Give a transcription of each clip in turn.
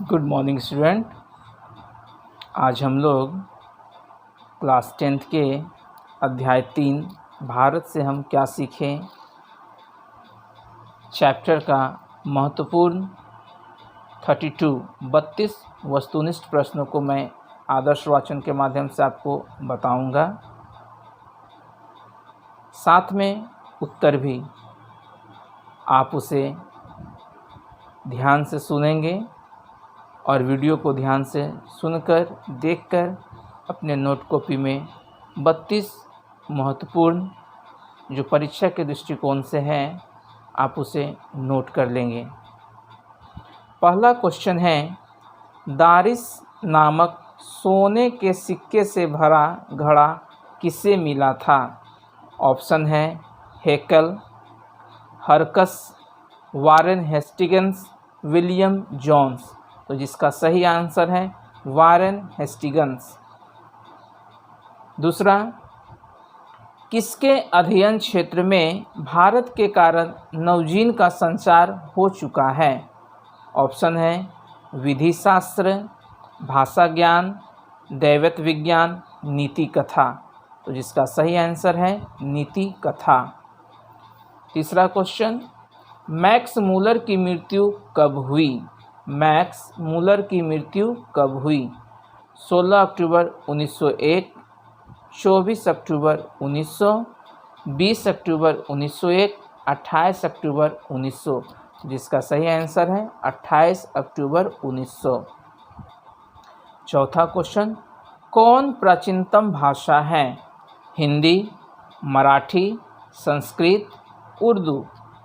Good morning student. आज हम लोग क्लास 10th के अध्याय 3 भारत से हम क्या सीखें चैप्टर का महत्वपूर्ण 32 वस्तुनिष्ठ प्रश्नों को मैं आदर्श वाचन के माध्यम से आपको बताऊंगा। साथ में उत्तर भी आप उसे ध्यान से सुनेंगे और वीडियो को ध्यान से सुनकर देखकर अपने नोट कॉपी में 32 महत्वपूर्ण जो परीक्षा के दृष्टिकोण से हैं आप उसे नोट कर लेंगे। पहला क्वेश्चन है, दारिस नामक सोने के सिक्के से भरा घड़ा किसे मिला था? ऑप्शन है हेकल, हरकस, वारेन हेस्टिगन्स, विलियम जोन्स। तो जिसका सही आंसर है वारेन हेस्टिगन्स। दूसरा, किसके अध्ययन क्षेत्र में भारत के कारण नवजीन का संचार हो चुका है? ऑप्शन है विधि शास्त्र, भाषा ज्ञान, दैवत विज्ञान, नीति कथा। तो जिसका सही आंसर है नीति कथा। तीसरा क्वेश्चन, मैक्स मूलर की मृत्यु कब हुई? मैक्स मूलर की मृत्यु कब हुई? 16 अक्टूबर 1901, 24 अक्टूबर 1900, 20 अक्टूबर 1901, 28 अक्टूबर 1900। जिसका सही आंसर है 28 अक्टूबर 1900। चौथा क्वेश्चन, कौन प्राचीनतम भाषा है? हिंदी, मराठी, संस्कृत, उर्दू।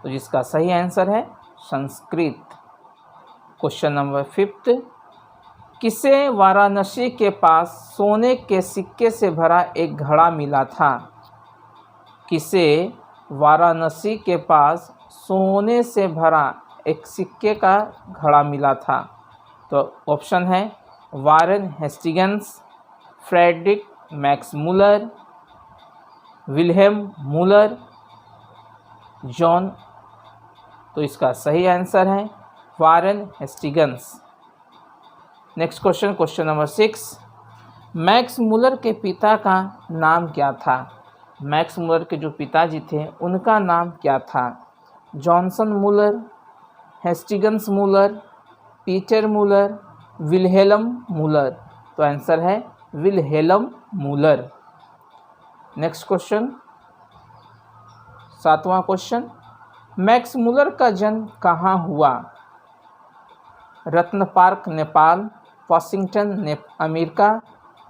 तो जिसका सही आंसर है संस्कृत। क्वेश्चन नंबर 5, किसे वाराणसी के पास सोने के सिक्के से भरा एक घड़ा मिला था? किसे वाराणसी के पास सोने से भरा एक सिक्के का घड़ा मिला था? तो ऑप्शन है Warren Hastings, Frederick Max Muller, Wilhelm Muller, John. तो इसका सही आंसर है Warren Hastings. Next question, question number 6, Max Muller के पिता का नाम क्या था? मैक्स मूलर के जो पिताजी थे उनका नाम क्या था? Johnson Muller, Hastings Muller, Peter Muller, Wilhelm Muller. तो आंसर है विल्हेल्म मूलर। नेक्स्ट क्वेश्चन, 7वां क्वेश्चन, मैक्स मूलर का जन्म कहाँ हुआ? Ratna Park Nepal, Washington America,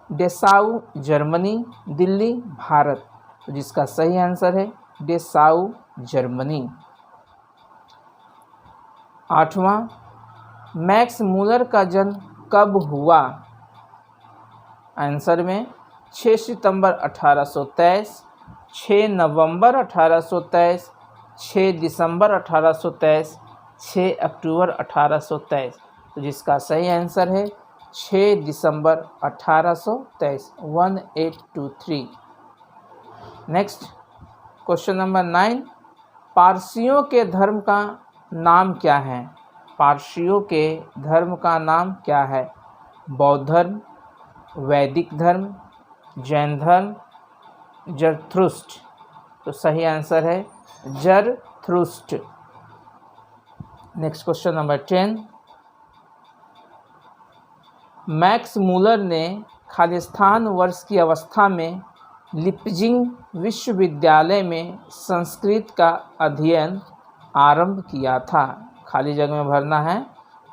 Dessau Germany, Delhi Bharat. तो जिसका सही आंसर है डेसाऊ जर्मनी। 8वां, मैक्स मूलर का जन्म कब हुआ? आंसर में 6 सितंबर 1823, 6 नवंबर 1823, 6 दिसंबर 1823, 6 अक्टूबर 1823। तो जिसका सही आंसर है 6 दिसंबर 1823, 1823। नेक्स्ट क्वेश्चन नंबर 9, पारसियों के धर्म का नाम क्या है? पारसियों के धर्म का नाम क्या है? बौद्ध धर्म, वैदिक धर्म, जैन धर्म, जरथुस्ट्र। तो सही आंसर है Zarathustra. Next question number 10, Max Muller ने खालिस्तान वर्ष की अवस्था में लिप्जिंग विश्वविद्यालय में संस्कृत का अध्ययन आरंभ किया था। खाली जगह में भरना है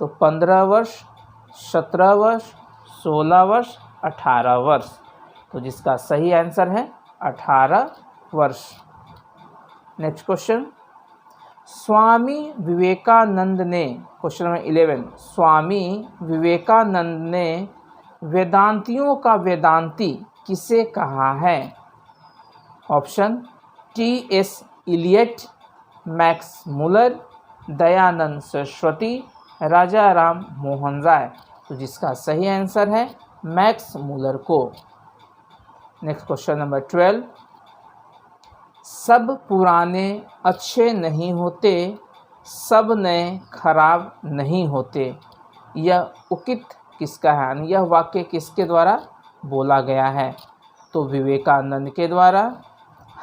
तो 15 वर्ष, 17 वर्ष, 16 वर्ष, 18 वर्ष। तो जिसका सही आंसर है 18 वर्ष। नेक्स्ट क्वेश्चन, स्वामी विवेकानंद ने, क्वेश्चन नंबर 11, स्वामी विवेकानंद ने वेदांतियों का वेदांती किसे कहा है? Option T S. Eliot, Max Muller, Dayanand Saraswati, Raja Ram Mohan Roy. तो जिसका सही आंसर है मैक्स मूलर को। नेक्स्ट क्वेश्चन नंबर 12, सब पुराने अच्छे नहीं होते, सब नए खराब नहीं होते। यह उकित किसका है, यानी यह वाक्य किसके द्वारा बोला गया है? तो विवेकानंद के द्वारा,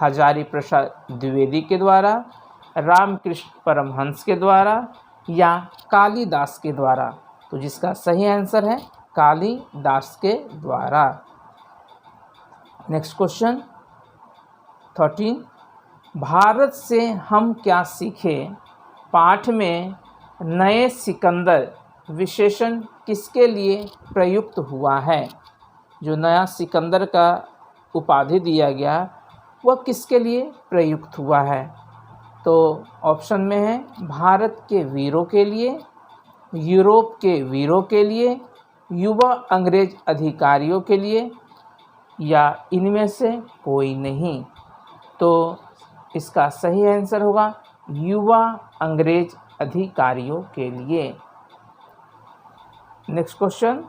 हजारी प्रसाद द्विवेदी के द्वारा, रामकृष्ण परमहंस के द्वारा या कालिदास के द्वारा? तो जिसका सही आंसर है कालिदास के द्वारा। नेक्स्ट क्वेश्चन 13, भारत से हम क्या सीखे पाठ में नए सिकंदर विशेषण किसके लिए प्रयुक्त हुआ है? जो नया सिकंदर का उपाधि दिया गया वह किसके लिए प्रयुक्त हुआ है? तो ऑप्शन में है भारत के वीरों के लिए, यूरोप के वीरों के लिए, युवा अंग्रेज अधिकारियों के लिए या इनमें से कोई नहीं। तो इसका सही आंसर होगा युवा अंग्रेज अधिकारियों के लिए। Next question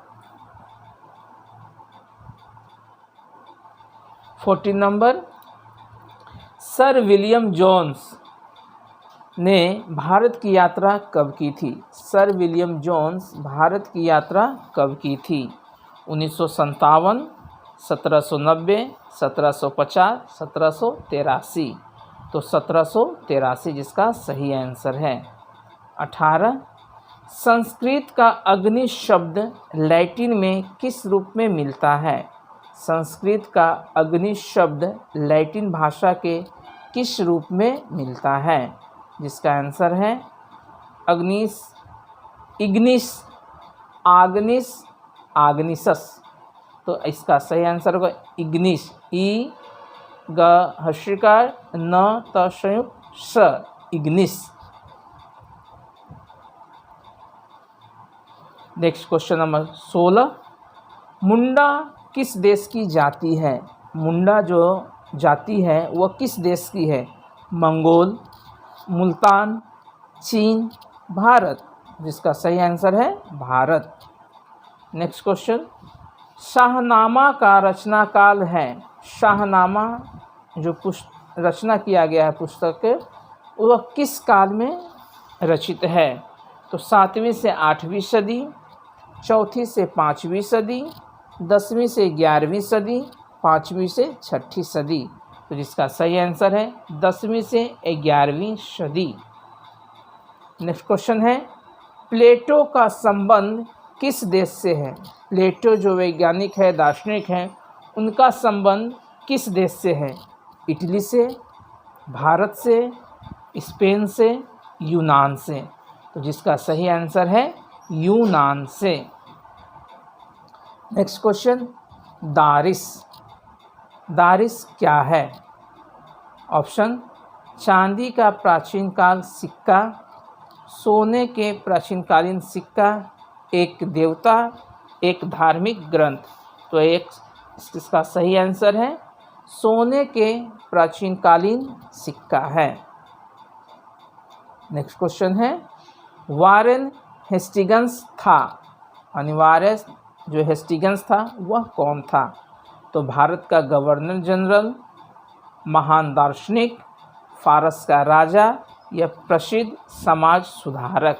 14 number, sir William Jones ने भारत की यात्रा कब की थी? सर विलियम जोन्स भारत की यात्रा कब की थी? 1957, 1790, 1750, 1783? तो 1783 जिसका सही आंसर है। 18, संस्कृत का अग्नि शब्द लैटिन में किस रूप में मिलता है? संस्कृत का अग्नि शब्द लैटिन भाषा के किस रूप में मिलता है? जिसका आंसर है अग्निस, इग्निस, आग्निस, आग्निसस। तो इसका सही आंसर होगा इग्निस, ई ग हर्षिकार न त संयुक्त स, इग्निस। नेक्स्ट क्वेश्चन नंबर 16, मुंडा किस देश की जाति है? मुंडा जो जाति है वह किस देश की है? मंगोल, मुल्तान, चीन, भारत? जिसका सही आंसर है भारत। नेक्स्ट क्वेश्चन, शाहनामा का रचना काल है। शाहनामा जो रचना किया गया है पुस्तक वह किस काल में रचित है? तो 7वीं से 8वीं सदी, 4वीं से 5वीं सदी, 10वीं से 11वीं सदी, 5वीं से 6ठी सदी? तो जिसका सही आंसर है 10वीं से 11वीं सदी। नेक्स्ट क्वेश्चन है, प्लेटो का संबंध किस देश से है? प्लेटो जो वैज्ञानिक है, दार्शनिक हैं, उनका संबंध किस देश से है? इटली से, भारत से, स्पेन से, यूनान से? तो जिसका सही आंसर है यूनान से। Next question, दारिस। दारिस क्या है? ऑप्शन, चांदी का प्राचीन काल सिक्का, सोने के प्राचीनकालीन सिक्का, एक देवता, एक धार्मिक ग्रंथ? तो इसका सही आंसर है सोने के प्राचीनकालीन सिक्का है। नेक्स्ट क्वेश्चन है, वारेन हेस्टिंग्स था, अनिवार्य जो हेस्टिंग्स था वह कौन था? तो भारत का गवर्नर जनरल, महान दार्शनिक, फारस का राजा या प्रसिद्ध समाज सुधारक?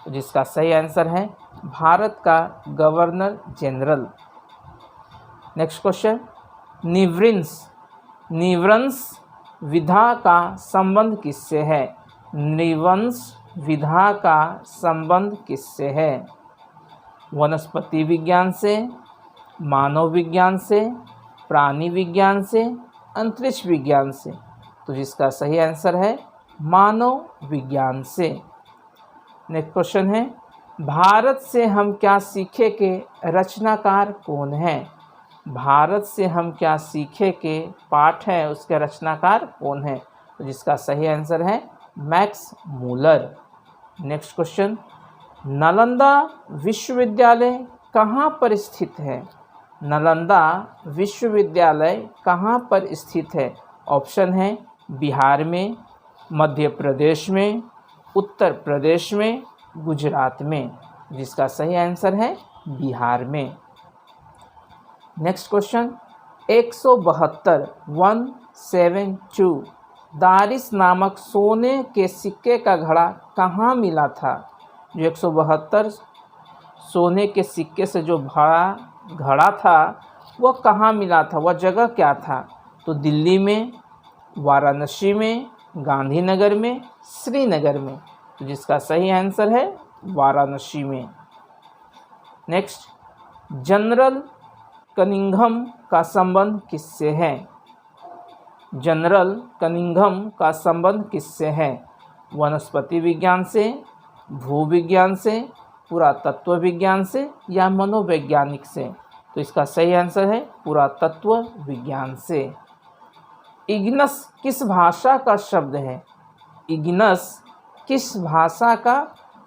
तो जिसका सही आंसर है भारत का गवर्नर जनरल। नेक्स्ट क्वेश्चन, निवंश विधा का संबंध किससे है? निवंश विधा का संबंध किससे है? वनस्पति विज्ञान से, मानव विज्ञान से, प्राणी विज्ञान से, अंतरिक्ष विज्ञान से? तो जिसका सही आंसर है मानव विज्ञान से। नेक्स्ट क्वेश्चन है, भारत से हम क्या सीखे के रचनाकार कौन है? भारत से हम क्या सीखे के पाठ है उसके रचनाकार कौन है? तो जिसका सही आंसर है Max Müller. Next question, Nalanda विश्वविद्यालय कहाँ पर स्थित है? नालंदा विश्वविद्यालय कहाँ पर स्थित है? ऑप्शन है बिहार में, मध्य प्रदेश में, उत्तर प्रदेश में, गुजरात में? जिसका सही आंसर है बिहार में। नेक्स्ट क्वेश्चन, 172 दारिस नामक सोने के सिक्के का घड़ा कहाँ मिला था? जो 172 सोने के सिक्के से जो भरा घड़ा था वह कहाँ मिला था, वह जगह क्या था? तो दिल्ली में, वाराणसी में, गांधीनगर में, श्रीनगर में। तो जिसका सही आंसर है वाराणसी में। नेक्स्ट, जनरल कनिंघम का संबंध किससे है? जनरल कनिंघम का संबंध किससे है? वनस्पति विज्ञान से, भूविज्ञान से, पुरातत्व विज्ञान से या मनोवैज्ञानिक से? तो इसका सही आंसर है पुरातत्व विज्ञान से। इग्नस किस भाषा का शब्द है? इग्नस किस भाषा का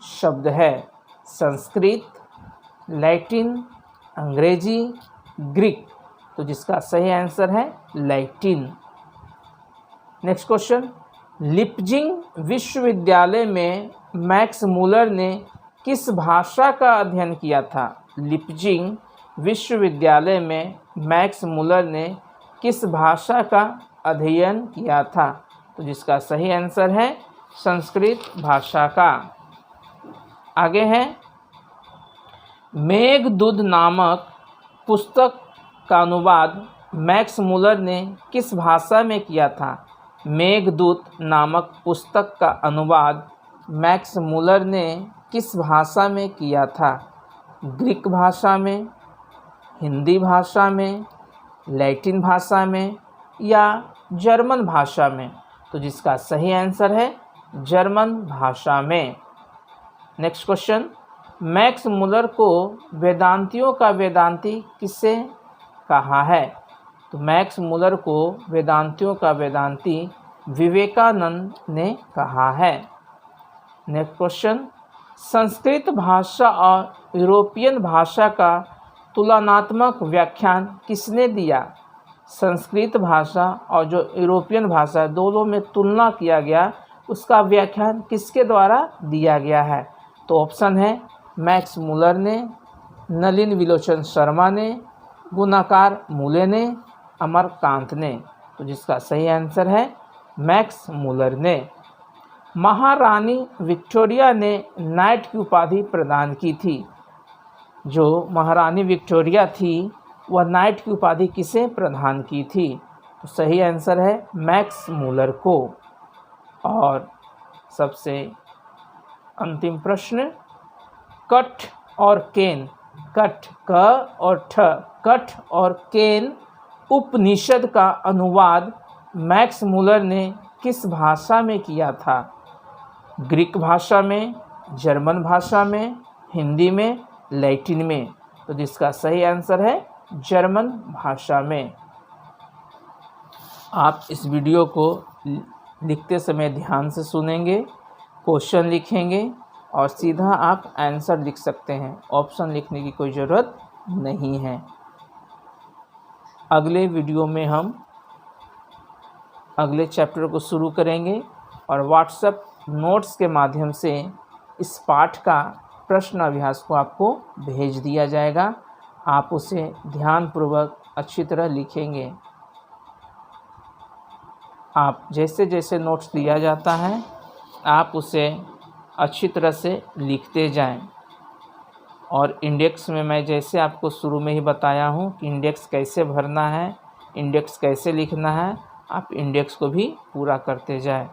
शब्द है? संस्कृत, लैटिन, अंग्रेजी, ग्रीक। तो जिसका सही आंसर है लैटिन। नेक्स्ट क्वेश्चन, लिपजिंग विश्वविद्यालय में मैक्स मूलर ने किस भाषा का अध्ययन किया था? लिपजिंग विश्वविद्यालय में मैक्स मूलर ने किस भाषा का अध्ययन किया था? तो जिसका सही आंसर है संस्कृत भाषा का। आगे है, मेघदूत नामक पुस्तक का अनुवाद मैक्स मूलर ने किस भाषा में किया था? मेघदूत नामक पुस्तक का अनुवाद मैक्स मूलर ने किस भाषा में किया था? ग्रीक भाषा में, हिंदी भाषा में, लैटिन भाषा में या जर्मन भाषा में? तो जिसका सही आंसर है जर्मन भाषा में। नेक्स्ट क्वेश्चन, मैक्स मूलर को वेदांतियों का वेदांती किससे कहा है? तो मैक्स मूलर को वेदांतियों का वेदांती विवेकानंद ने कहा है। नेक्स्ट क्वेश्चन, संस्कृत भाषा और यूरोपियन भाषा का तुलनात्मक व्याख्यान किसने दिया? संस्कृत भाषा और जो यूरोपियन भाषा दोनों में तुलना किया गया, उसका व्याख्यान किसके द्वारा दिया गया है? तो ऑप्शन है मैक्स मूलर ने, नलिन विलोचन शर्मा ने, गुणाकार मूले ने, अमरकांत ने। तो जिसका सही आंसर है मैक्स मूलर ने। महारानी विक्टोरिया ने नाइट की उपाधि प्रदान की थी। जो महारानी विक्टोरिया थी वह नाइट की उपाधि किसे प्रदान की थी? तो सही आंसर है मैक्स मूलर को। और सबसे अंतिम प्रश्न, कठ और केन, कठ क और ठ, कठ और केन उपनिषद का अनुवाद मैक्स मूलर ने किस भाषा में किया था? ग्रीक भाषा में, जर्मन भाषा में, हिंदी में, लैटिन में? तो जिसका सही आंसर है जर्मन भाषा में। आप इस वीडियो को लिखते समय ध्यान से सुनेंगे, क्वेश्चन लिखेंगे और सीधा आप आंसर लिख सकते हैं। ऑप्शन लिखने की कोई ज़रूरत नहीं है। अगले वीडियो में हम अगले चैप्टर को शुरू करेंगे और व्हाट्सएप नोट्स के माध्यम से इस पाठ का प्रश्न अभ्यास को आपको भेज दिया जाएगा। आप उसे ध्यानपूर्वक अच्छी तरह लिखेंगे। आप जैसे जैसे नोट्स दिया जाता है आप उसे अच्छी तरह से लिखते जाएं। और इंडेक्स में मैं जैसे आपको शुरू में ही बताया हूँ कि इंडेक्स कैसे भरना है, इंडेक्स कैसे लिखना है, आप इंडेक्स को भी पूरा करते जाएं।